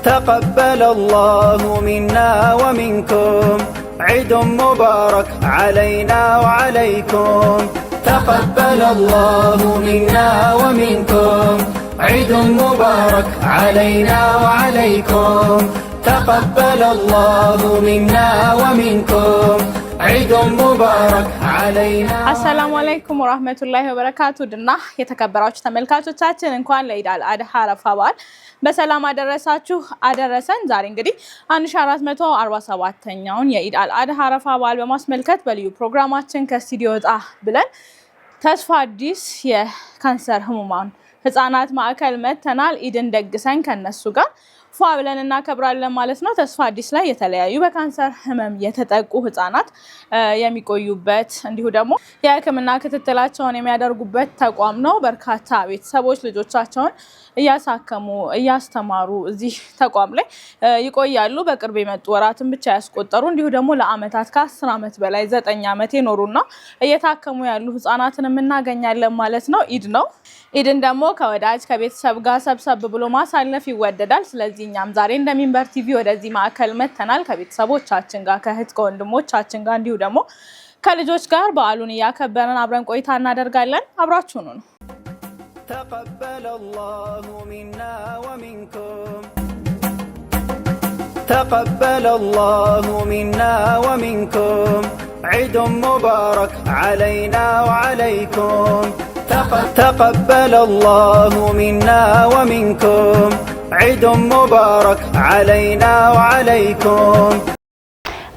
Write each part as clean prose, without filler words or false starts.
تقبل الله منا ومنكم عيد مبارك علينا وعليكم تقبل الله منا ومنكم عيد مبارك علينا وعليكم تقبل الله منا ومنكم عيد مبارك علينا السلام عليكم ورحمة الله وبركاته دنا يتكبروا ተመልካቾቻችን እንኳን ለኢድ አልአድሃ አረፋ በዓል በሰላም አደረሳችሁ አደረሰን። ዛሬ እንግዲህ 1447ኛውን የኢድ አልአድሃ አረፋ በዓል በማስመልከት በልዩ ፕሮግራማችን ከስቱዲዮ ወጣ ብለን ተስፋ አዲስ የካንሰር ህሙማን ህፃናት ማዕከል መተናል። ኢድን ደግሰን ከነሱ ጋር ፏ ብለን እናከብራለን ማለት ነው። ተስፋ አዲስ ላይ የተለያዩ በካንሰር ህመም የተጠቁ ህፃናት የሚቆዩበት እንዲሁ ደግሞ የህክምና ክትትላቸውን የሚያደርጉበት ተቋም ነው። በርካታ ቤተሰቦች ልጆቻቸውን እያሳከሙ እያስተማሩ እዚህ ተቋም ላይ ይቆያሉ። በቅርብ የመጡ ወራትን ብቻ ያስቆጠሩ እንዲሁ ደግሞ ለአመታት ከ10 አመት በላይ 9 አመት የኖሩና እየታከሙ ያሉ ህፃናትን እናገኛለን ማለት ነው። ኢድ ነው። ኢድን ደግሞ ከወዳጅ ከቤተሰብ ጋር ሰብሰብ ብሎ ማሳለፍ ይወደዳል። ስለዚህ እኛም ዛሬ እንደ ሚንበር ቲቪ ወደዚህ ማዕከል መተናል ከቤተሰቦቻችን ጋር ከእህት ከወንድሞቻችን ጋር እንዲሁ ደግሞ ከልጆች ጋር በዓሉን እያከበረን አብረን ቆይታ እናደርጋለን። አብራችሁኑ ነው። تقبل الله منا ومنكم تقبل الله منا ومنكم عيد مبارك علينا وعليكم تقبل الله منا ومنكم عيد مبارك علينا وعليكم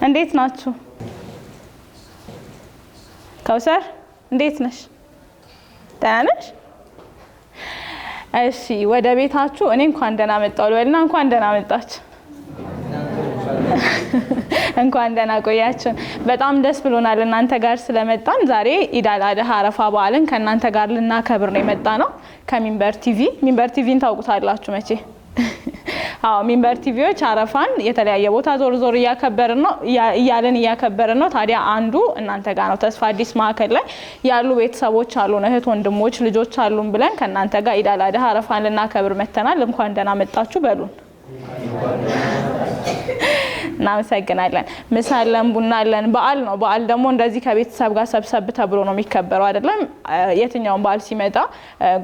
እንዴት ናችሁ? ከውሰር እንዴት ነሽ? ደህና ነሽ? እሺ ወደ ቤታችሁ እኔ እንኳን ደህና መጣሁ ልበልና እንኳን ደህና መጣችሁ እንኳን ደህና ቆያችሁ። በጣም ደስ ብሎናል እናንተ ጋር ስለመጣን። ዛሬ ኢድ አልአድሃ አረፋ በዓልን ከእናንተ ጋር ልናከብር ነው የመጣ ነው ከሚንበር ቲቪ። ሚንበር ቲቪን ታውቁታላችሁ መቼ? አዎ ሚንበር ቲቪዎች አረፋን የተለያየ ቦታ ዞር ዞር እያከበርን ነው። ታዲያ አንዱ እናንተ ጋር ነው። ተስፋ አዲስ ማዕከል ላይ ያሉ ቤተሰቦች አሉ፣ እህት ወንድሞች ልጆች አሉን ብለን ከእናንተ ጋር ኢድ አልአድሃ አረፋን ልናከብር መተናል። እንኳን ደህና መጣችሁ በሉን። እናመሰግናለን። ምሳ አለን፣ ቡና አለን። በዓል ነው። በዓል ደግሞ እንደዚህ ከቤተሰብ ጋር ሰብሰብ ተብሎ ነው የሚከበረው አይደለም? የትኛውን በዓል ሲመጣ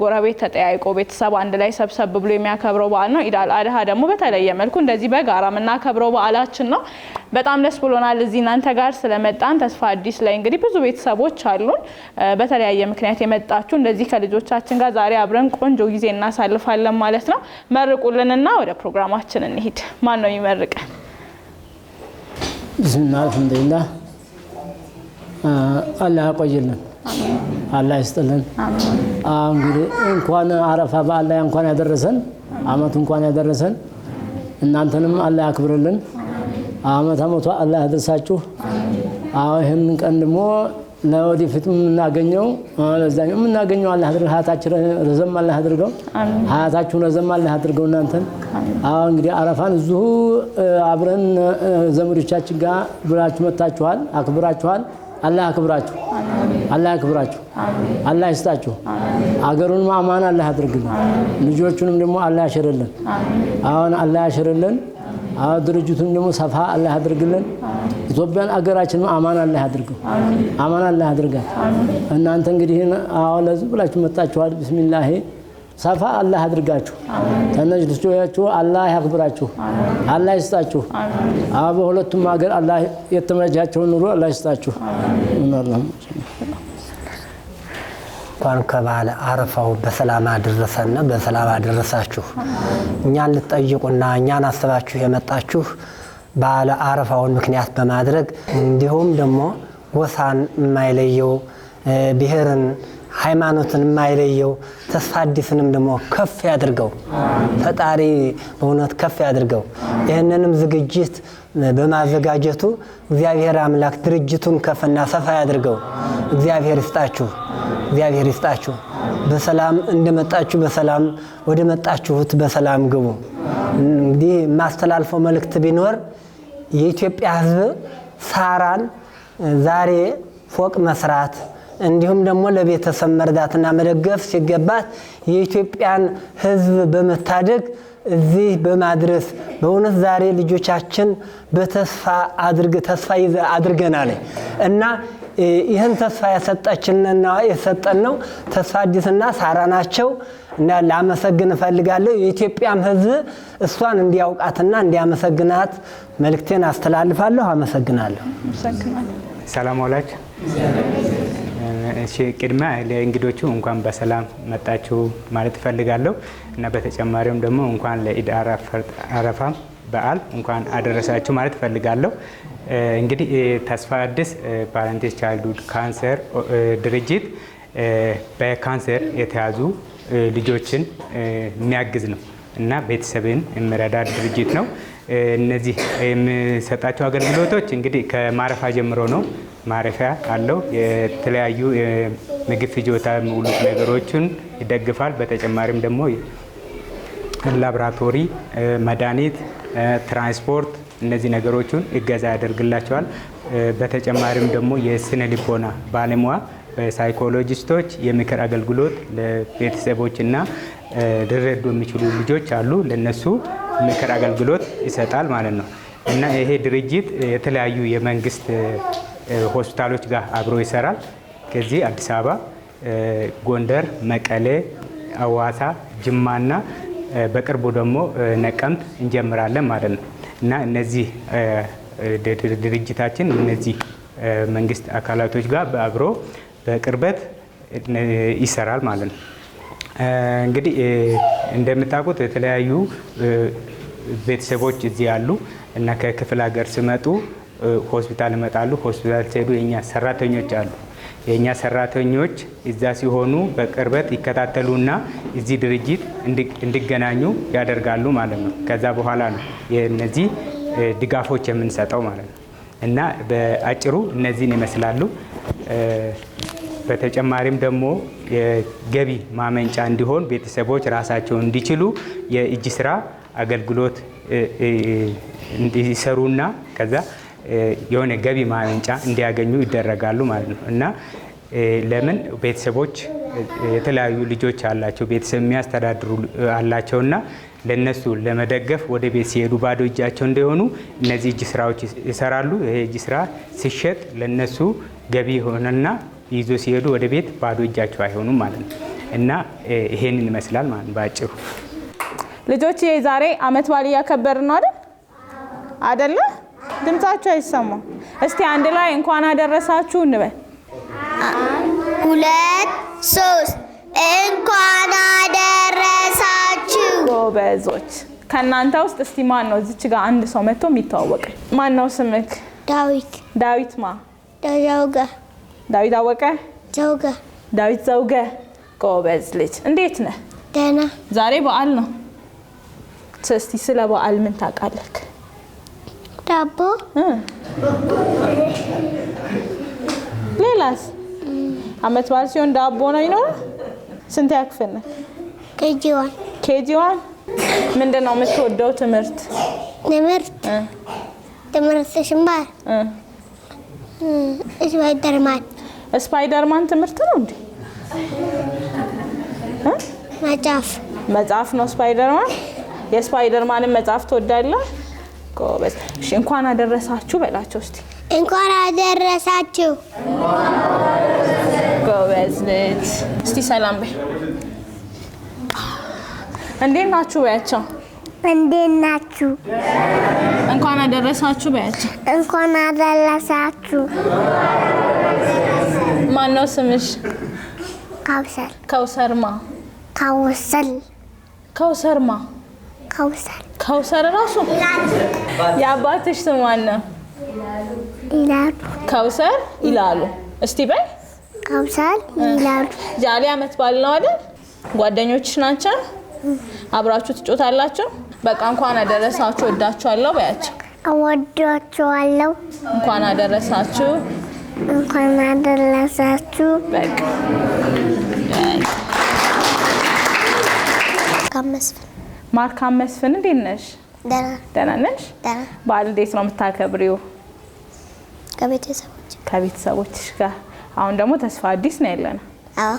ጎረቤት ተጠያይቆ ቤተሰብ አንድ ላይ ሰብሰብ ብሎ የሚያከብረው በዓል ነው። ኢድ አልአድሃ ደግሞ በተለየ መልኩ እንደዚህ በጋራ የምናከብረው በዓላችን ነው። በጣም ደስ ብሎናል እዚህ እናንተ ጋር ስለመጣን። ተስፋ አዲስ ላይ እንግዲህ ብዙ ቤተሰቦች አሉን በተለያየ ምክንያት የመጣችሁ እንደዚህ ከልጆቻችን ጋር ዛሬ አብረን ቆንጆ ጊዜ እናሳልፋለን ማለት ነው። መርቁልንና ወደ ፕሮግራማችን እንሂድ። ማን ነው የሚመርቀን? بسم الله الحمد لله الله يقويلن الله يستلن እንግዲህ እንኳን አረፋ በዓል ላይ እንኳን ያደረሰን አመቱ እንኳን ያደረሰን እናንተንም አላህ ያክብርልን። አመቱ አላህ ያደርሳችሁ። ይሄን ቀን ደግሞ ለወደፊት የምናገኘው ለዛኛው የምናገኘው አላህ ያድርግ። ሀያታችን ረዘም አላህ ያድርገው። ሀያታችሁን ረዘም አላህ ያድርገው። እናንተን እንግዲህ አረፋን እዚሁ አብረን ዘመዶቻችን ጋር ብላችሁ መጣችኋል፣ አክብራችኋል። አላህ ያክብራችሁ፣ አላህ ያክብራችሁ፣ አላህ ይስጣችሁ። አገሩን ማማን አላህ ያድርግልን። ልጆቹንም ደግሞ አላህ ያሽርልን። አላህ ያሽርልን። ድርጅቱን ደግሞ ሰፋ አላህ ያድርግልን። ኢትዮጵያን አገራችንን አማን አላህ ያድርገው። አማን አላህ ያድርጋት። እናንተ እንግዲህ ለዚህ ብላችሁ መጣችኋል። ቢስሚላህ ሰፋ አላህ ያድርጋችሁ። ተነጅልጆቻችሁ አላህ ያክብራችሁ፣ አላህ ይስጣችሁ። በሁለቱም ሀገር አላህ የተመቻቸውን ኑሮ አላህ ይስጣችሁ። እንኳን ከበዓለ አረፋው በሰላም አደረሰና በሰላም አደረሳችሁ። እኛን ልትጠይቁና እኛን አስባችሁ የመጣችሁ በዓለ አረፋውን ምክንያት በማድረግ እንዲሁም ደግሞ ጎሳን የማይለየው ብሔርን ሃይማኖትን የማይለየው ተስፋ አዲስንም ደግሞ ከፍ ያድርገው ፈጣሪ በእውነት ከፍ ያድርገው። ይህንንም ዝግጅት በማዘጋጀቱ እግዚአብሔር አምላክ ድርጅቱን ከፍና ሰፋ ያድርገው። እግዚአብሔር ይስጣችሁ፣ እግዚአብሔር ይስጣችሁ። በሰላም እንደመጣችሁ በሰላም ወደ መጣችሁት በሰላም ግቡ። እንግዲህ ማስተላልፈው መልእክት ቢኖር የኢትዮጵያ ሕዝብ ሳራን ዛሬ ፎቅ መስራት እንዲሁም ደግሞ ለቤተሰብ መርዳትና መደገፍ ሲገባት የኢትዮጵያን ሕዝብ በመታደግ እዚህ በማድረስ በእውነት ዛሬ ልጆቻችን በተስፋ አድርገናል እና ይህን ተስፋ ያሰጣችንና የሰጠነው ተስፋ አዲስና ሳራ ናቸው እና ላመሰግን ፈልጋለሁ። የኢትዮጵያም ሕዝብ እሷን እንዲያውቃትና እንዲያመሰግናት መልእክቴን አስተላልፋለሁ። አመሰግናለሁ። ሰላም ዋላችሁ። ቅድሚያ ለእንግዶቹ እንኳን በሰላም መጣችሁ ማለት ፈልጋለሁ እና በተጨማሪም ደግሞ እንኳን ለኢድ አረፋ በዓል እንኳን አደረሳችሁ ማለት ፈልጋለሁ። እንግዲህ ተስፋ አዲስ ፓረንቲስ ቻይልድሁድ ካንሰር ድርጅት በካንሰር የተያዙ ልጆችን የሚያግዝ ነው እና ቤተሰብን የሚረዳ ድርጅት ነው። እነዚህ የሚሰጣቸው አገልግሎቶች እንግዲህ ከማረፊያ ጀምሮ ነው። ማረፊያ አለው። የተለያዩ ምግብ ፍጆታ ሙሉ ነገሮችን ይደግፋል። በተጨማሪም ደግሞ ላብራቶሪ፣ መድኃኒት፣ ትራንስፖርት እነዚህ ነገሮችን እገዛ ያደርግላቸዋል። በተጨማሪም ደግሞ የስነ ልቦና ባለሙያ በሳይኮሎጂስቶች የምክር አገልግሎት ለቤተሰቦችና ሊረዱ የሚችሉ ልጆች አሉ። ለነሱ ምክር አገልግሎት ይሰጣል ማለት ነው እና ይሄ ድርጅት የተለያዩ የመንግስት ሆስፒታሎች ጋር አብሮ ይሰራል። ከዚህ አዲስ አበባ፣ ጎንደር፣ መቀሌ፣ አዋሳ፣ ጅማና በቅርቡ ደግሞ ነቀምት እንጀምራለን ማለት ነው እና እነዚህ ድርጅታችን እነዚህ መንግስት አካላቶች ጋር አብሮ በቅርበት ይሰራል ማለት ነው። እንግዲህ እንደምታውቁት የተለያዩ ቤተሰቦች እዚህ ያሉ እና ከክፍለ ሀገር ሲመጡ ሆስፒታል ይመጣሉ። ሆስፒታል ሲሄዱ የኛ ሰራተኞች አሉ። የኛ ሰራተኞች እዛ ሲሆኑ በቅርበት ይከታተሉና እዚህ ድርጅት እንዲገናኙ ያደርጋሉ ማለት ነው። ከዛ በኋላ ነው የነዚህ ድጋፎች የምንሰጠው ማለት ነው እና በአጭሩ እነዚህን ይመስላሉ። በተጨማሪም ደግሞ የገቢ ማመንጫ እንዲሆን ቤተሰቦች ራሳቸውን እንዲችሉ የእጅ ስራ አገልግሎት እንዲሰሩና ከዛ የሆነ ገቢ ማመንጫ እንዲያገኙ ይደረጋሉ ማለት ነው እና ለምን ቤተሰቦች የተለያዩ ልጆች አላቸው፣ ቤተሰብ የሚያስተዳድሩ አላቸውና ለነሱ ለመደገፍ ወደ ቤት ሲሄዱ ባዶ እጃቸው እንደሆኑ እነዚህ እጅ ስራዎች ይሰራሉ። ይሄ እጅ ስራ ሲሸጥ ለነሱ ገቢ ሆነና ይዞ ሲሄዱ ወደ ቤት ባዶ እጃቸው አይሆኑም ማለት ነው እና ይሄንን ይመስላል ማለት ነው ባጭሩ። ልጆች ዛሬ አመት በዓል እያከበርን ነው አይደለ? ድምጻችሁ አይሰማም። እስቲ አንድ ላይ እንኳን አደረሳችሁ እንበል። 2 3 እንኳን አደረሳችሁ። ጎበዞች። ከእናንተ ውስጥ እስቲ ማን ነው እዚች ጋር አንድ ሰው መጥቶ የሚተዋወቅ? ማን ነው ስምክ? ዳዊት። ዳዊት ማ? ዘውገ። ዳዊት አወቀ? ዘውገ። ዳዊት ዘውገ። ጎበዝ ልጅ። እንዴት ነህ? ደህና። ዛሬ በዓል ነው። እስቲ ስለ በዓል ምን ታውቃለህ? ዳቦ። ሌላስ? አመት በዓል ሲሆን ዳቦ ነው ይኖራል። ስንት ያክፍል ነህ? ኬጂ1። ኬጂ1። ምንድን ነው የምትወደው ትምህርት? ትምህርት ሽምባር ስፓይደርማን ትምህርት ነው እንዴ? መጽሐፍ ነው ስፓይደርማን። የስፓይደርማንን መጽሐፍ ትወዳለህ? ጎበዝ። እሺ እንኳን አደረሳችሁ በላቸው እስቲ። እንኳን አደረሳችሁ። ጎበዝ ልጅ። እስቲ ሰላም በይ። እንዴት ናችሁ በያቸው። እንዴት ናችሁ? እንኳን አደረሳችሁ በያቸው። እንኳን አደረሳችሁ። ማን ነው ስምሽ? ካውሰር። ካውሰርማ? ካውሰል። ካውሰርማ? ካውሰር። ካውሰር ራሱ? የአባትሽ ስም ማን ነው? ይላሉ። ካውሰር ይላሉ። እስቲ በይ። ካውሰር ይላሉ። ዛሬ አመት በዓል ነው አይደል? ጓደኞችሽ ናቸው? አብራችሁ ትጮታላችሁ? በቃ እንኳን አደረሳችሁ፣ ወዳችኋለሁ በያቸው። እወዳችኋለሁ። እንኳን አደረሳችሁ። እንኳን አደረሳችሁ። በቃ ማርካም መስፍን እንዴት ነሽ? ደህና ነሽ? በዓል እንዴት ነው የምታከብሪው? ከቤተሰቦችሽ ጋር። አሁን ደግሞ ተስፋ አዲስ ነው ያለነው። አዎ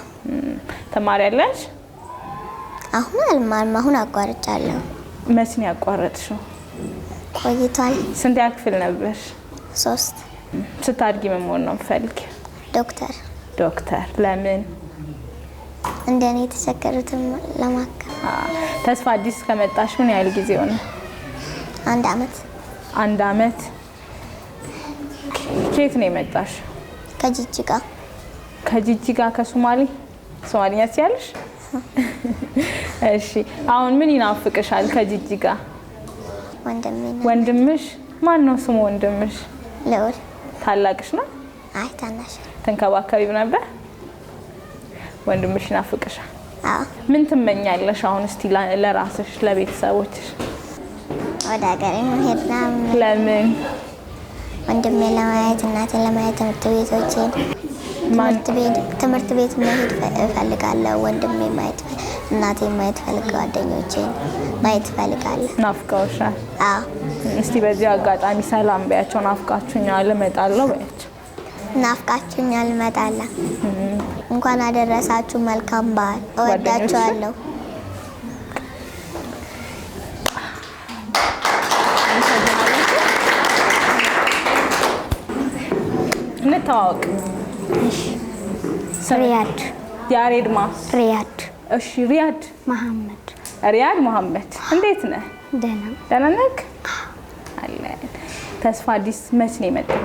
ተማሪያለሽ? አሁን አልማርም። አሁን አቋርጫለሁ። መቼ ነው ያቋረጥሽው? ቆይቷል። ስንት ክፍል ነበርሽ? 3 ስታድጊ ምን መሆን ነው የምትፈልጊው? ዶክተር። ዶክተር ለምን? እንደኔ የተቸገሩትን ለማከም። ተስፋ አዲስ ከመጣሽ ምን ያህል ጊዜ ሆነ? 1 አመት። 1 አመት። ከየት ነው የመጣሽ? ከጂጂጋ። ከጂጂጋ ከሶማሌ? ሶማሊኛ ትያለሽ? እሺ አሁን ምን ይናፍቅሻል ከጂጂጋ? ወንድሜ ነው። ወንድምሽ ማን ነው ስሙ ወንድምሽ? ልዑል። ታላቅሽ ነው? አይ ታናሽ። ተንከባከቢው ነበር? ወንድምሽ ይናፍቅሻል? አዎ። ምን ትመኛለሽ አሁን እስቲ ለራስሽ ለቤተሰቦችሽ? ወደ ሀገሬ መሄድ ነው። ለምን? ወንድሜ ለማየት፣ እናቴን ለማየት፣ ትምህርት ቤት መሄድ እፈልጋለሁ። ወንድሜ ማየት፣ እናቴ ማየት ፈልጋለሁ። ጓደኞቼን ማየት ፈልጋለሁ። ናፍቀውሻል? አዎ። እስቲ በዚህ አጋጣሚ ሰላም በያቸው። ናፍቃችሁኛል እመጣለሁ በያቸው። ናፍቃችሁኛል እመጣለሁ። እንኳን አደረሳችሁ። መልካም በዓል። እወዳችኋለሁ። እንተዋወቅ። ሪያድ። ያሬድ ማ? ሪያድ። እሺ ሪያድ መሐመድ። ሪያድ መሐመድ እንዴት ነህ? ደህና። ደህና ነህ? አለን። ተስፋ አዲስ መች ነው የመጣው?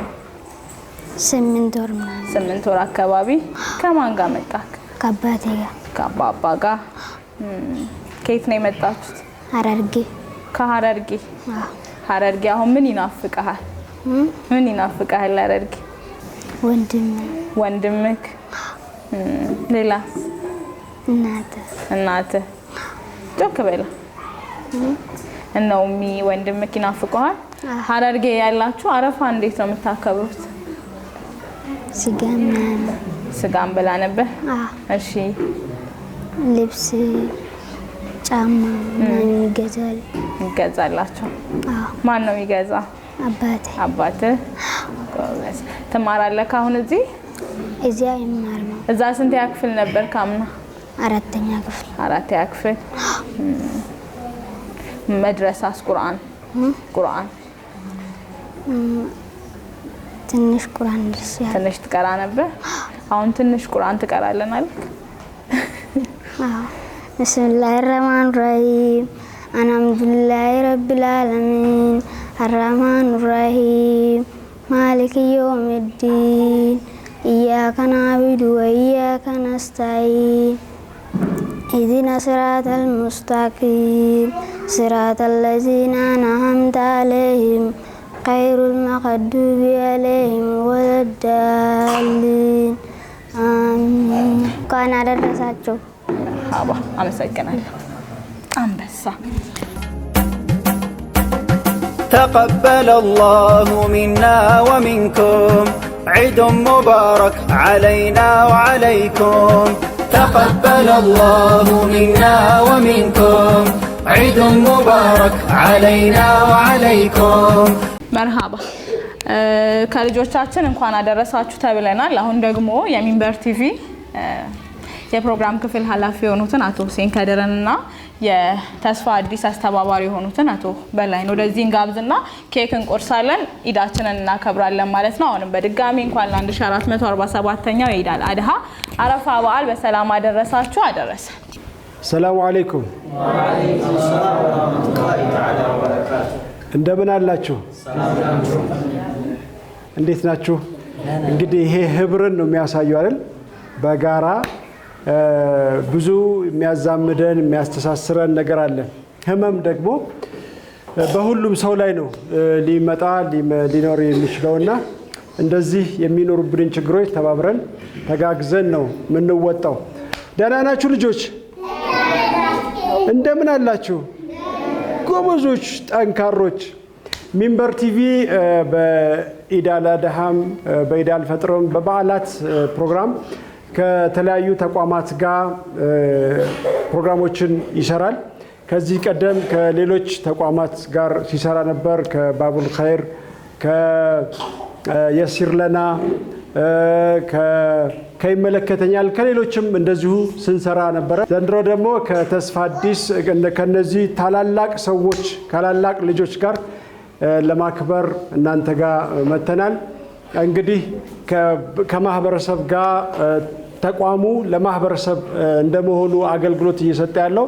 8 ወር ምናምን። 8 ወር አካባቢ። ከማን ጋር መጣህ? ከአባቴ ጋር። ከአባባ ጋር። ከየት ነው የመጣችሁት? ሐረርጌ። ከሐረርጌ? ሐረርጌ አሁን ምን ይናፍቅሃል? ምን ይናፍቅሃል ሐረርጌ? ወንድምክ። ሌላ? እናትህ። ጮክ በላ። እናውሚ ወንድምክ ይናፍቅሃል? ሐረርጌ ያላችሁ አረፋ እንዴት ነው የምታከብሩት? ስጋም በላ ነበር? እሺ። ልብስ፣ ጫማ ይገዛላችሁ? ማን ነው የሚገዛ? አባቴ። አባትህ? ጎበዝ። ትማራለህ አሁን እዚህ? እዚያ ይማር ነው። እዛ ስንት ክፍል ነበር ካምና? 4ኛ ክፍል። 4ኛ ክፍል። መድረሳስ ቁርአን ትንሽ ቁርአን ደስ ያለ ትንሽ ትቀራ ነበር? አሁን ትንሽ ቁርአን ትቀራለህ አይደል? አዎ። ብስሚላሂር ረህማኒር ረሂም አልሐምዱሊላሂ ረቢል ዓለሚን አርረህማኒር ረሂም ማሊኪ የውሚዲን ኢያከ ነዕቡዱ ወኢያከ ነስተዒን ኢህዲና ሲራጠል ሙስተቂም ሲራጠል ለዚነ አንዐምተ ዐለይሂም ገይሪል መግዱቢ ዐለይሂም ወለዳሊን አሚን። እንኳን አደረሳችሁ። አባ አመሰግናለሁ። አንበሳ تقبل الله منا ومنكم عيد مبارك علينا وعليكم تقبل الله منا ومنكم عيد مبارك علينا وعليكم مرحبا ከልጆቻችን እንኳን አደረሳችሁ ተብለናል። አሁን ደግሞ የሚንበር ቲቪ የፕሮግራም ክፍል ኃላፊ የሆኑትን አቶ ሁሴን ከድርንና የተስፋ አዲስ አስተባባሪ የሆኑትን አቶ በላይን ወደዚህ እንጋብዝና ኬክ እንቆርሳለን፣ ኢዳችንን እናከብራለን ማለት ነው። አሁንም በድጋሚ እንኳን ለ1447ኛው የኢድ አል አድሃ አረፋ በዓል በሰላም አደረሳችሁ አደረሰ። ሰላም አለይኩም። እንደምን አላችሁ? እንዴት ናችሁ? እንግዲህ ይሄ ህብርን ነው የሚያሳየው አይደል? በጋራ ብዙ የሚያዛምደን የሚያስተሳስረን ነገር አለ። ህመም ደግሞ በሁሉም ሰው ላይ ነው ሊመጣ ሊኖር የሚችለውና እንደዚህ የሚኖሩብን ችግሮች ተባብረን ተጋግዘን ነው የምንወጣው። ደህና ናችሁ ልጆች? እንደምን አላችሁ? ጎበዞች፣ ጠንካሮች። ሚንበር ቲቪ በኢድ አል አድሃም በኢድ አል ፈጥርም በበዓላት ፕሮግራም ከተለያዩ ተቋማት ጋር ፕሮግራሞችን ይሰራል። ከዚህ ቀደም ከሌሎች ተቋማት ጋር ሲሰራ ነበር። ከባቡል ኸይር፣ ከየሲር ለና ከይመለከተኛል ከሌሎችም እንደዚሁ ስንሰራ ነበር። ዘንድሮ ደግሞ ከተስፋ አዲስ ከነዚህ ታላላቅ ሰዎች ታላላቅ ልጆች ጋር ለማክበር እናንተ ጋር መተናል። እንግዲህ ከማህበረሰብ ጋር ተቋሙ ለማህበረሰብ እንደመሆኑ አገልግሎት እየሰጠ ያለው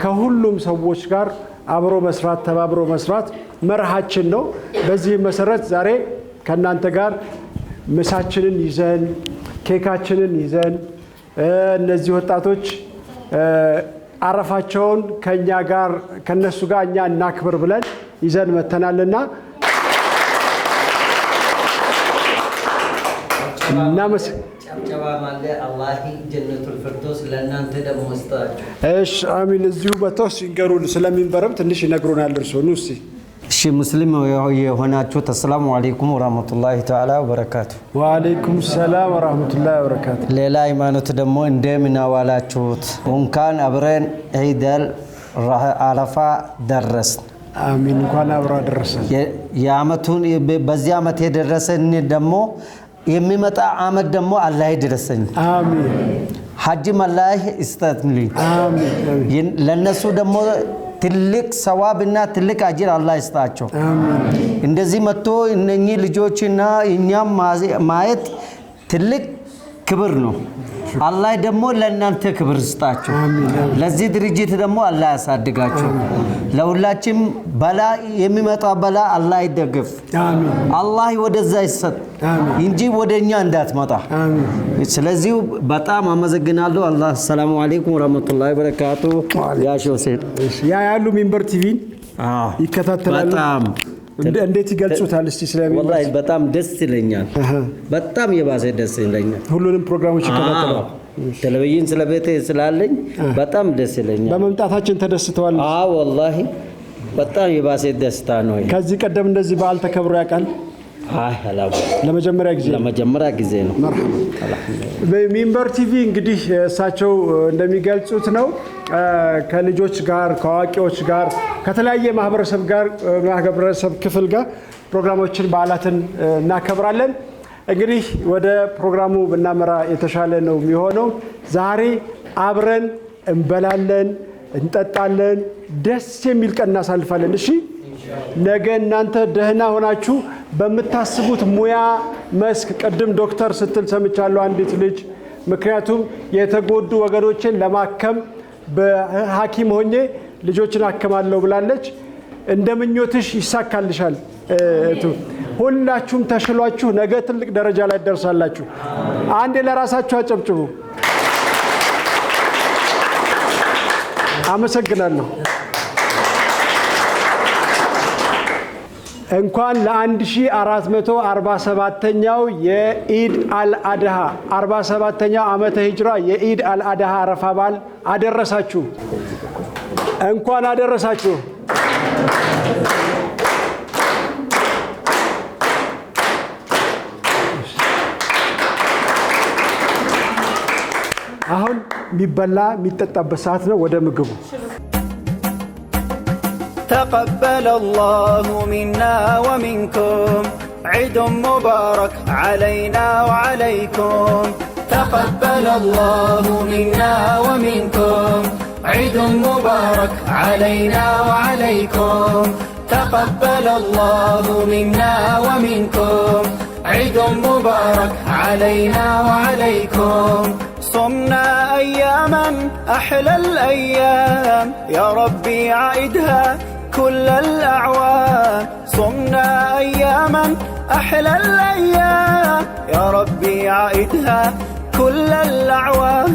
ከሁሉም ሰዎች ጋር አብሮ መስራት ተባብሮ መስራት መርሃችን ነው። በዚህ መሰረት ዛሬ ከናንተ ጋር ምሳችንን ይዘን ኬካችንን ይዘን እነዚህ ወጣቶች አረፋቸውን ከኛ ጋር ከነሱ ጋር እኛ እናክብር ብለን ይዘን መተናልና እሺ አሚን። እዚሁ በተወስ ይንገሩን ስለሚንበረም ትንሽ ይነግሩናል። እርሶ ኑሲ እሺ ሙስሊም የሆናችሁ ሰላም አለይኩም ወራህመቱላሂ ተዓላ ወበረካቱ። ወአለይኩም ሰላም ወራህመቱላሂ ወበረካቱ። ሌላ ሃይማኖት ደግሞ እንደምን ዋላችሁት? እንኳን አብረን ዒደል አረፋ ደረስን። አሚን። እንኳን አብራ ደረሰን። የአመቱን በዚህ አመት የደረሰን ደግሞ የሚመጣ አመት ደግሞ አላህ ይድረሰኝ። አሚን። ሐጅም አላህ ይስጠልኝ። አሚን። ለነሱ ደግሞ ትልቅ ሰዋብና ትልቅ አጅር አላህ ይስጣቸው። አሚን። እንደዚህ መጥቶ እነኚህ ልጆችና እኛም ማየት ትልቅ ክብር ነው። አላህ ደግሞ ለእናንተ ክብር ይስጣቸው። ለዚህ ድርጅት ደግሞ አላህ ያሳድጋቸው። ለሁላችንም በላ የሚመጣ በላ አላህ ይደግፍ። አላህ ወደዛ ይሰጥ እንጂ ወደኛ እንዳትመጣ። ስለዚህ በጣም አመሰግናለሁ። አላህ ሰላም አለይኩም ወራህመቱላሂ ወበረካቱ። ያ ሾሴን ያ ያሉ ሚንበር ቲቪን ይከታተላሉ። በጣም እንዴት ይገልጹታል? እስቲ ስለሚል ወላሂ በጣም ደስ ይለኛል። በጣም የባሰ ደስ ይለኛል። ሁሉንም ፕሮግራሞች ይከታተላሉ። ቴሌቪዥን ስለቤቴ ስላለኝ በጣም ደስ ይለኛል። በመምጣታችን ተደስተዋል። ወላሂ በጣም የባሰ ደስታ ነው። ከዚህ ቀደም እንደዚህ በዓል ተከብሮ ያውቃል? ለመጀመሪያ ጊዜ ነው። ሚንበር ቲቪ እንግዲህ እሳቸው እንደሚገልጹት ነው ከልጆች ጋር ከአዋቂዎች ጋር ከተለያየ ማህበረሰብ ክፍል ጋር ፕሮግራሞችን በዓላትን እናከብራለን። እንግዲህ ወደ ፕሮግራሙ ብናመራ የተሻለ ነው የሚሆነው። ዛሬ አብረን እንበላለን፣ እንጠጣለን፣ ደስ የሚል ቀን እናሳልፋለን። እሺ ነገ እናንተ ደህና ሆናችሁ በምታስቡት ሙያ መስክ ቅድም ዶክተር ስትል ሰምቻለሁ አንዲት ልጅ። ምክንያቱም የተጎዱ ወገኖችን ለማከም በሐኪም ሆኜ ልጆችን አከማለሁ ብላለች። እንደምኞትሽ ይሳካልሻል። ሁላችሁም ተሽሏችሁ ነገ ትልቅ ደረጃ ላይ ደርሳላችሁ። አንዴ ለራሳችሁ አጨብጭቡ። አመሰግናለሁ። እንኳን ለ1447ኛው የኢድ አልአድሃ 47ኛው ዓመተ ሂጅራ የኢድ አልአድሃ አረፋ በዓል አደረሳችሁ። እንኳን አደረሳችሁ። አሁን የሚበላ የሚጠጣበት ሰዓት ነው። ወደ ምግቡ تقبل الله منا ومنكم عيد مبارك علينا وعليكم. تقبل الله منا ومنكم عيد مبارك علينا وعليكم. تقبل الله منا ومنكم عيد مبارك علينا وعليكم. صمنا أياما أحلى الأيام يا ربي عائدها كل الأعوام. صمنا أياما أحلى الأيام يا ربي عائدها كل الأعوام.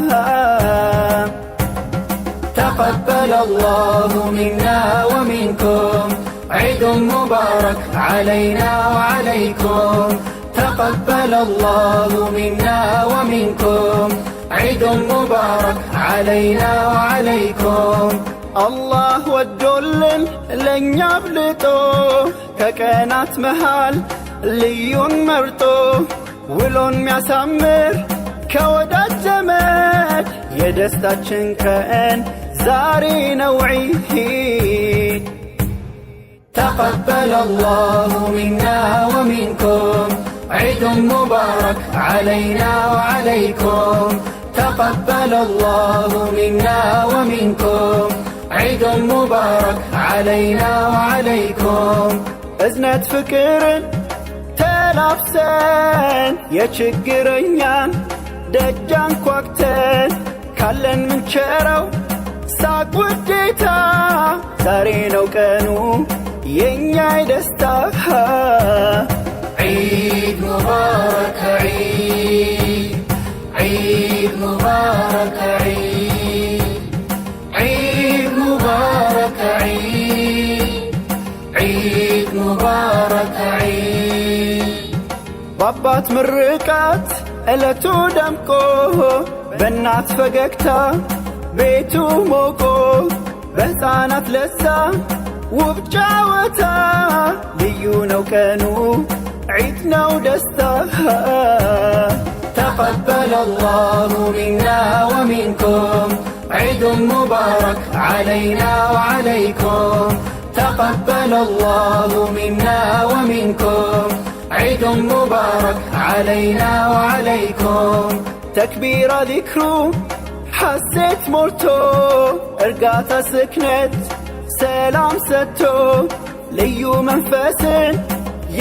تقبل الله منا ومنكم عيد مبارك علينا وعليكم. تقبل الله منا ومنكم عيد مبارك علينا وعليكم. الله ወዶልን ለኛ አብልጦ ከቀናት መሃል ልዩን መርጦ ውሎን ሚያሳምር ከወዳጅ ዘመድ የደስታችን ቀን ዛሬ ነው ዒድ. تقبل الله منا ومنكم عيد مبارك علينا وعليكم تقبل الله منا ومنكم عيد مبارك علينا وعليكم أزنة فكر تلابسن يشجرنيان دجان كوكتن كالن من شرو ساق وديتا زارينو كانو ينياي دستاها عيد مبارك عيد عيد مبارك عيد عيد مبارك عيد عيد مبارك عيد بابات مرقات እለቱ ደምቆ በእናት ፈገግታ ቤቱ ሞቆ በሕፃናት ለሳ ውብ ጨዋታ ልዩ ነው ቀኑ ዒድ ነው ደስታ تقبل الله منا ومنكم عيد مبارك علينا وعليكم تقبل الله منا ومنكم عيد مبارك علينا وعليكم تكبير ذكرو حسيت مرتو ارقات سكنت سلام ستو ليو منفس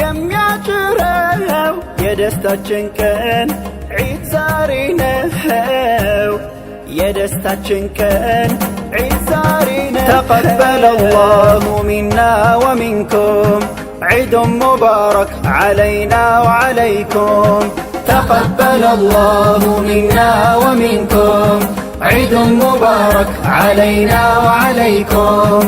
يمياجرو يدستا چنكن عيد زارينهو يدستا چنكن عيد زارينهو تقبل الله منا ومنكم عيد مبارك علينا وعليكم تقبل الله منا ومنكم عيد مبارك علينا وعليكم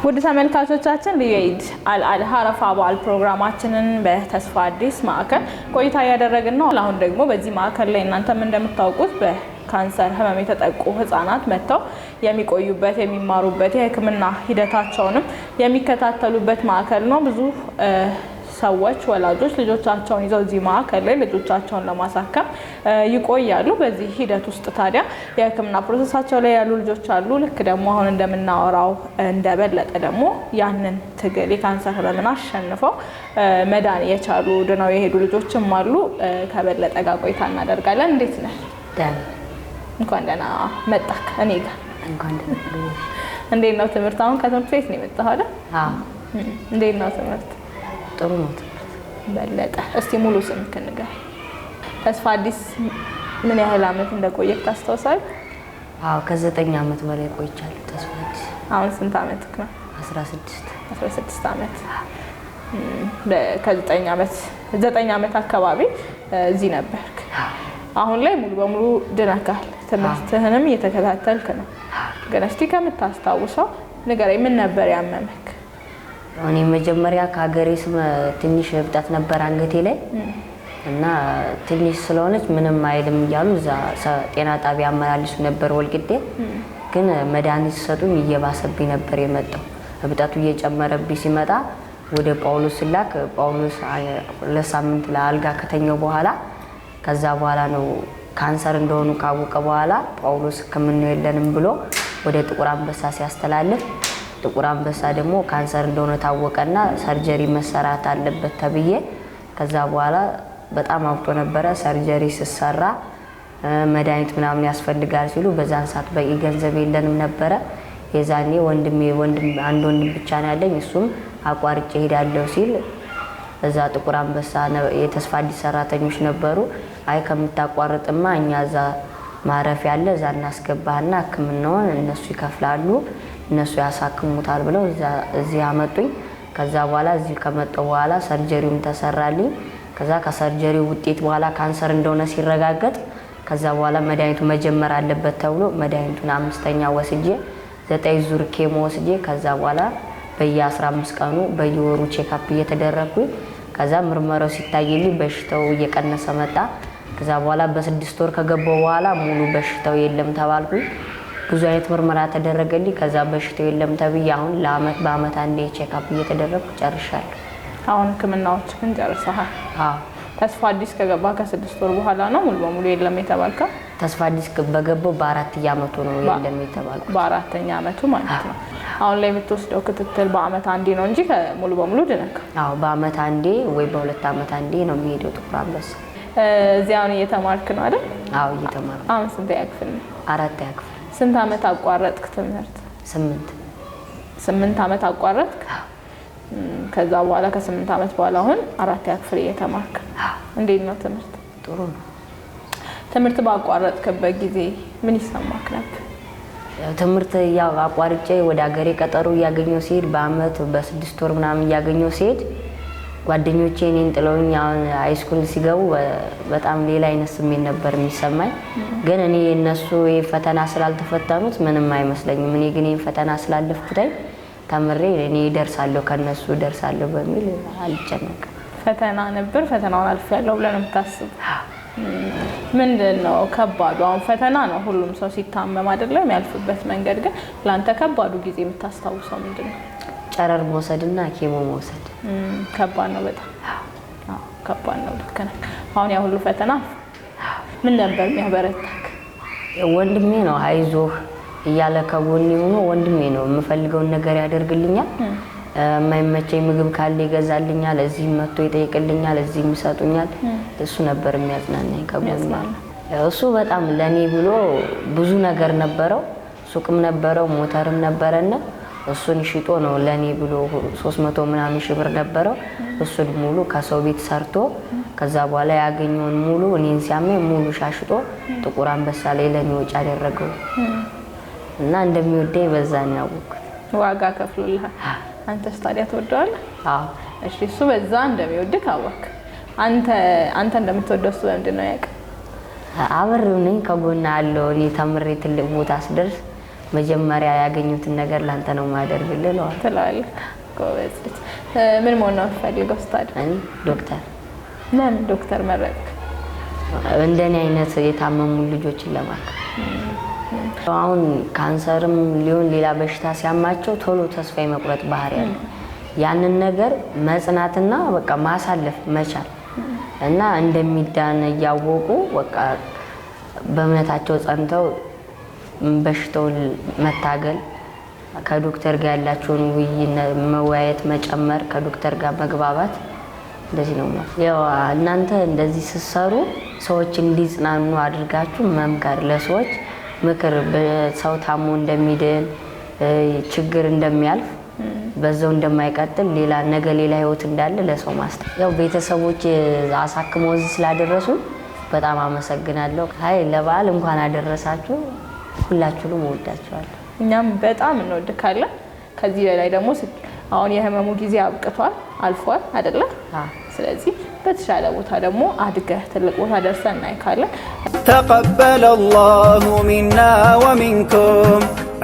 ውድ ተመልካቾቻችን የኢድ አልአድሃ አረፋ በዓል ፕሮግራማችንን በተስፋ አዲስ ማዕከል ቆይታ ያደረግን ነው። አሁን ደግሞ በዚህ ማዕከል ላይ እናንተም እንደምታውቁት በካንሰር ህመም የተጠቁ ህፃናት መጥተው የሚቆዩበት የሚማሩበት የህክምና ሂደታቸውንም የሚከታተሉበት ማዕከል ነው። ብዙ ሰዎች ወላጆች ልጆቻቸውን ይዘው እዚህ ማዕከል ላይ ልጆቻቸውን ለማሳከም ይቆያሉ። በዚህ ሂደት ውስጥ ታዲያ የህክምና ፕሮሰሳቸው ላይ ያሉ ልጆች አሉ። ልክ ደግሞ አሁን እንደምናወራው እንደበለጠ ደግሞ ያንን ትግል የካንሰር ህመምን አሸንፈው መዳን የቻሉ ድነው የሄዱ ልጆችም አሉ። ከበለጠ ጋር ቆይታ እናደርጋለን። እንዴት ነህ? እንኳን ደህና መጣክ እኔ ጋር። እንኳን ደህና። እንዴት ነው ትምህርት? አሁን ከትምህርት ቤት ነው የመጣኸው አይደል? አዎ። እንዴት ነው ትምህርት? ጥሩ ነው። በለጠ እስቲ ሙሉ ስምክ ንገረኝ። ተስፋ አዲስ ምን ያህል አመት እንደቆየክ ታስታውሳለህ? አዎ ከ9 አመት በላይ ቆይቻለሁ ተስፋ አዲስ። አሁን ስንት አመትክ ነው? 16 አመት። ከ9 አመት 9 አመት አካባቢ እዚህ ነበርክ። አሁን ላይ ሙሉ በሙሉ ድነካል። ትምህርትህንም እየተከታተልክ ነው። ግን እስቲ ከምታስታውሰው ንገረኝ፣ ምን ነበር ያመመክ? እኔ መጀመሪያ ከሀገሬ ስም ትንሽ እብጠት ነበር አንገቴ ላይ እና ትንሽ ስለሆነች ምንም አይልም እያሉ እዛ ጤና ጣቢያ አመላልሱ ነበር ወልቂጤ። ግን መድኃኒት ሰጡኝ፣ እየባሰብኝ ነበር የመጣው። እብጠቱ እየጨመረብኝ ሲመጣ ወደ ጳውሎስ ላክ። ጳውሎስ ለሳምንት ለአልጋ ከተኛው በኋላ ከዛ በኋላ ነው ካንሰር እንደሆኑ ካወቀ በኋላ ጳውሎስ ሕክምናው የለንም ብሎ ወደ ጥቁር አንበሳ ሲያስተላልፍ ጥቁር አንበሳ ደግሞ ካንሰር እንደሆነ ታወቀና ሰርጀሪ መሰራት አለበት ተብዬ ከዛ በኋላ በጣም አውጥቶ ነበረ። ሰርጀሪ ሲሰራ መድኃኒት ምናምን ያስፈልጋል ሲሉ በዛን ሰዓት በቂ ገንዘብ የለንም ነበረ። የዛኔ አንድ ወንድም ብቻ ነው ያለኝ፣ እሱም አቋርጬ ሄዳለሁ ሲል እዛ ጥቁር አንበሳ የተስፋ አዲስ ሰራተኞች ነበሩ። አይ ከምታቋርጥማ እኛ እዛ ማረፍ ያለ እዛ እናስገባህና ሕክምናውን እነሱ ይከፍላሉ እነሱ ያሳክሙታል ብለው እዚህ አመጡኝ። ከዛ በኋላ እዚህ ከመጣሁ በኋላ ሰርጀሪውም ተሰራልኝ። ከዛ ከሰርጀሪው ውጤት በኋላ ካንሰር እንደሆነ ሲረጋገጥ ከዛ በኋላ መድኃኒቱ መጀመር አለበት ተብሎ መድኃኒቱን 5ኛ ወስጄ 9 ዙር ኬሞ ወስጄ ከዛ በኋላ በየ15 ቀኑ በየወሩ ቼክአፕ እየተደረኩኝ ከዛ ምርመራው ሲታይልኝ በሽታው እየቀነሰ መጣ። ከዛ በኋላ በ6 ወር ከገባው በኋላ ሙሉ በሽታው የለም ተባልኩኝ። ብዙ አይነት ምርመራ ተደረገልኝ። ከዛ በሽታው የለም ተብዬ አሁን በአመት አንዴ ቼክአፕ እየተደረኩ ጨርሻለሁ። አሁን ህክምናዎች ግን ጨርሰሃል? አዎ። ተስፋ አዲስ ከገባ ከ6 ወር በኋላ ነው ሙሉ በሙሉ የለም የተባልከው? ተስፋ አዲስ በገባው በ4ኛ ዓመቱ ነው የለም የተባለው። በ4ኛ ዓመቱ ማለት ነው። አሁን ላይ የምትወስደው ክትትል በአመት አንዴ ነው እንጂ ሙሉ በሙሉ ድነክ? አዎ በአመት አንዴ ወይ በ2 አመት አንዴ ነው የሚሄደው ጥቁር አንበሳ። እዚያውን እየተማርክ ነው አይደል? አዎ እየተማርኩ። አሁን ስንተኛ ክፍል ነው? 4ኛ ክፍል። ስንት አመት አቋረጥክ ትምህርት? 8 አመት አቋረጥክ? ከዛ በኋላ ከ8 አመት በኋላ አሁን 4ኛ ክፍል እየተማርክ። እንዴት ነው ትምህርት? ጥሩ ነው። ትምህርት ባቋረጥክበት ጊዜ ምን ይሰማክ ነበር? ትምህርት ያው አቋርጬ ወደ ሀገሬ ቀጠሮ እያገኘሁ ሲሄድ በአመት በ6 ወር ምናምን እያገኘሁ ሲሄድ ጓደኞቼ እኔን ጥለውኝ አሁን ሃይስኩል ሲገቡ በጣም ሌላ አይነት ስሜት ነበር የሚሰማኝ። ግን እኔ እነሱ ፈተና ስላልተፈተኑት ምንም አይመስለኝም። እኔ ግን ፈተና ስላለፍኩኝ ተምሬ እኔ ደርሳለሁ ከነሱ ደርሳለሁ በሚል አልጨነቅም። ፈተና ነበር ፈተናውን አልፌያለሁ ብለን የምታስብ ምንድነው ከባዱ? አሁን ፈተና ነው ሁሉም ሰው ሲታመም አይደለም ያልፍበት መንገድ። ግን ላንተ ከባዱ ጊዜ የምታስታውሰው ምንድነው? ጨረር መውሰድና ኬሞ መውሰድ ከባድ ነው በጣም። አዎ ከባድ ነው። ልክ ነህ። አሁን ያ ሁሉ ፈተና ምን ነበር የሚያበረታክ? ወንድሜ ነው አይዞህ እያለ ከጎኔ ሆኖ ወንድሜ ነው የምፈልገውን ነገር ያደርግልኛል። የማይመቸኝ ምግብ ካለ ይገዛልኛል፣ እዚህ መጥቶ ይጠይቅልኛል፣ እዚህ ይሰጡኛል። እሱ ነበር የሚያጽናናኝ ከጎኔ። እሱ በጣም ለኔ ብሎ ብዙ ነገር ነበረው። ሱቅም ነበረው፣ ሞተርም ነበረና እሱን ሽጦ ነው ለኔ ብሎ 300 ምናምን ሺህ ብር ነበረው። እሱን ሙሉ ከሰው ቤት ሰርቶ ከዛ በኋላ ያገኘውን ሙሉ እኔን ሲያመኝ ሙሉ ሻሽጦ ጥቁር አንበሳ ላይ ለኔ ወጪ አደረገው እና እንደሚወደኝ በዛ ነው ያወቅኩት። ዋጋ ከፍሎልሃል። አንተስ ታዲያ ትወደዋለህ? አዎ። እሺ እሱ በዛ እንደሚወድህ አወቅ። አንተ እንደምትወደው እሱ ለምንድን ነው ያውቅ? አብሬው ነኝ ከጎና አለው። እኔ ተምሬ ትልቅ ቦታ ስደርስ መጀመሪያ ያገኙትን ነገር ላንተ ነው ማደርግልህ ነው ትላለህ። ጎበዝ ልጅ። ምን መሆን ነው የምትፈልገው ስታድግ? እኔ ዶክተር። ለምን ዶክተር መረጥክ? እንደኔ አይነት የታመሙ ልጆችን ለማከም። አሁን ካንሰርም ሊሆን ሌላ በሽታ ሲያማቸው ቶሎ ተስፋ የመቁረጥ ባህሪ አለ። ያንን ነገር መጽናትና በቃ ማሳለፍ መቻል እና እንደሚዳን እያወቁ በቃ በእምነታቸው ጸንተው በሽታውን መታገል፣ ከዶክተር ጋር ያላቸውን መወያየት መጨመር፣ ከዶክተር ጋር መግባባት እንደዚህ ነው ማለት። ያው እናንተ እንደዚህ ስትሰሩ ሰዎች እንዲጽናኑ አድርጋችሁ መምከር፣ ለሰዎች ምክር፣ በሰው ታሞ እንደሚድን ችግር እንደሚያልፍ በዛው እንደማይቀጥል ሌላ ህይወት እንዳለ ለሰው ማስተማር። ያው ቤተሰቦች አሳክመው እዚህ ስላደረሱ በጣም አመሰግናለሁ። አይ ለበዓል እንኳን አደረሳችሁ። ሁላችሁንም እወዳችኋለሁ። እኛም በጣም እንወድካለን። ከዚህ በላይ ደግሞ አሁን የህመሙ ጊዜ አብቅቷል አልፏል አይደለ? ስለዚህ በተሻለ ቦታ ደግሞ አድገህ ትልቅ ቦታ ደርሰን እናይካለን። تقبل الله منا ومنكم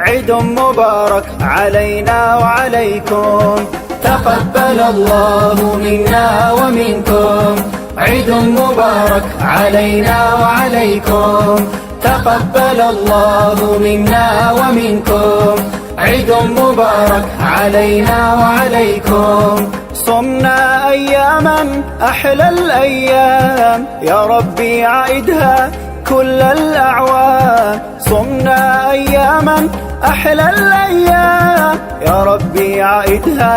عيد مبارك علينا وعليكم. تقبل الله منا ومنكم عيد مبارك علينا وعليكم. تقبل الله منا ومنكم عيد مبارك علينا وعليكم. صمنا أياما أحلى الأيام يا ربي عائدها كل الأعوام. صمنا أياما أحلى الأيام يا ربي عائدها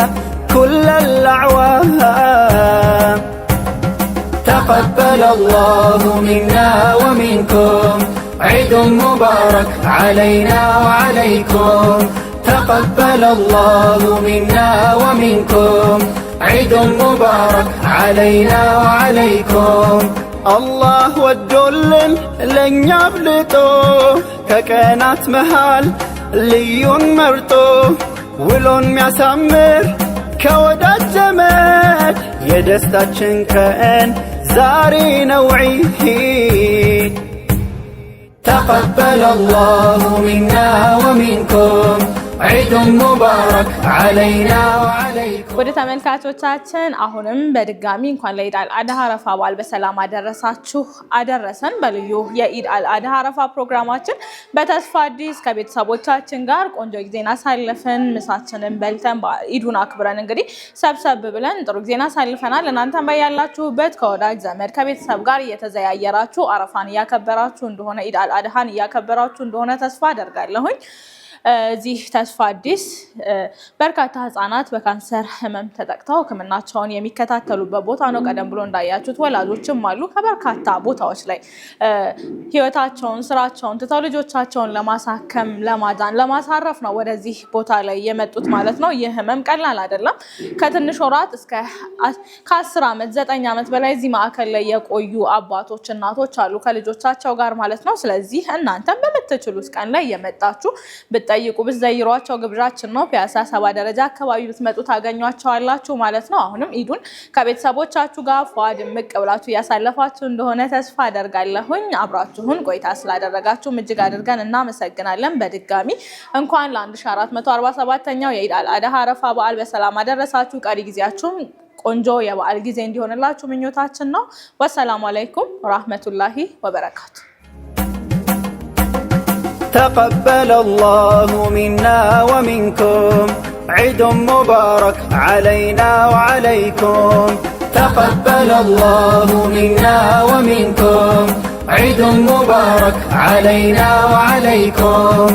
كل الأعوام. تقبل الله منا ومنكم عيد مبارك علينا وعليكم. تقبل الله منا ومنكم عيد مبارك علينا وعليكم. الله ودلن لن يبلطو ككنات مهال ليون مرطو ولون مياسمر كودات زمن يدستاچن كأن زاري نوعي. تقبل الله منا ومنكم عيد مبارك علينا وعليكم ወደ ተመልካቾቻችን አሁንም በድጋሚ እንኳን ለኢድ አልአድሃ አረፋ በዓል በሰላም አደረሳችሁ አደረሰን። በልዩ የኢድ አልአድሃ አረፋ ፕሮግራማችን በተስፋ አዲስ ከቤተሰቦቻችን ጋር ቆንጆ ጊዜን አሳልፈን ምሳችንን በልተን ኢዱን አክብረን እንግዲህ ሰብሰብ ብለን ጥሩ ጊዜን አሳልፈናል። እናንተም በያላችሁበት ከወዳጅ ዘመድ ከቤተሰብ ጋር እየተዘያየራችሁ አረፋን እያከበራችሁ እንደሆነ ኢድ አልአድሃን እያከበራችሁ እንደሆነ ተስፋ አደርጋለሁኝ። እዚህ ተስፋ አዲስ በርካታ ህጻናት በካንሰር ህመም ተጠቅተው ህክምናቸውን የሚከታተሉበት ቦታ ነው። ቀደም ብሎ እንዳያችሁት ወላጆችም አሉ ከበርካታ ቦታዎች ላይ ህይወታቸውን ስራቸውን ትተው ልጆቻቸውን ለማሳከም ለማዳን ለማሳረፍ ነው ወደዚህ ቦታ ላይ የመጡት ማለት ነው። ይህ ህመም ቀላል አይደለም። ከትንሽ ወራት እስከ ከ10 ዓመት 9 ዓመት በላይ እዚህ ማዕከል ላይ የቆዩ አባቶች እናቶች አሉ ከልጆቻቸው ጋር ማለት ነው። ስለዚህ እናንተም በምትችሉት ቀን ላይ የመጣችሁ ጠይቁ ብትዘይሯቸው ግብዣችን ነው። ፒያሳ 7 ደረጃ አካባቢ ብትመጡ ታገኟቸዋላችሁ ማለት ነው። አሁንም ኢዱን ከቤተሰቦቻችሁ ጋር ፏድ ምቅ ብላችሁ እያሳለፋችሁ እንደሆነ ተስፋ አደርጋለሁኝ። አብራችሁን ቆይታ ስላደረጋችሁ እጅግ አድርገን እናመሰግናለን። በድጋሚ እንኳን ለ1447ኛው የኢድ አልአድሃ አረፋ በዓል በሰላም አደረሳችሁ። ቀሪ ጊዜያችሁም ቆንጆ የበዓል ጊዜ እንዲሆንላችሁ ምኞታችን ነው። ወሰላሙ አለይኩም ወራህመቱላሂ ወበረካቱ። تقبل الله منا ومنكم عيد مبارك علينا وعليكم تقبل الله منا ومنكم عيد مبارك علينا وعليكم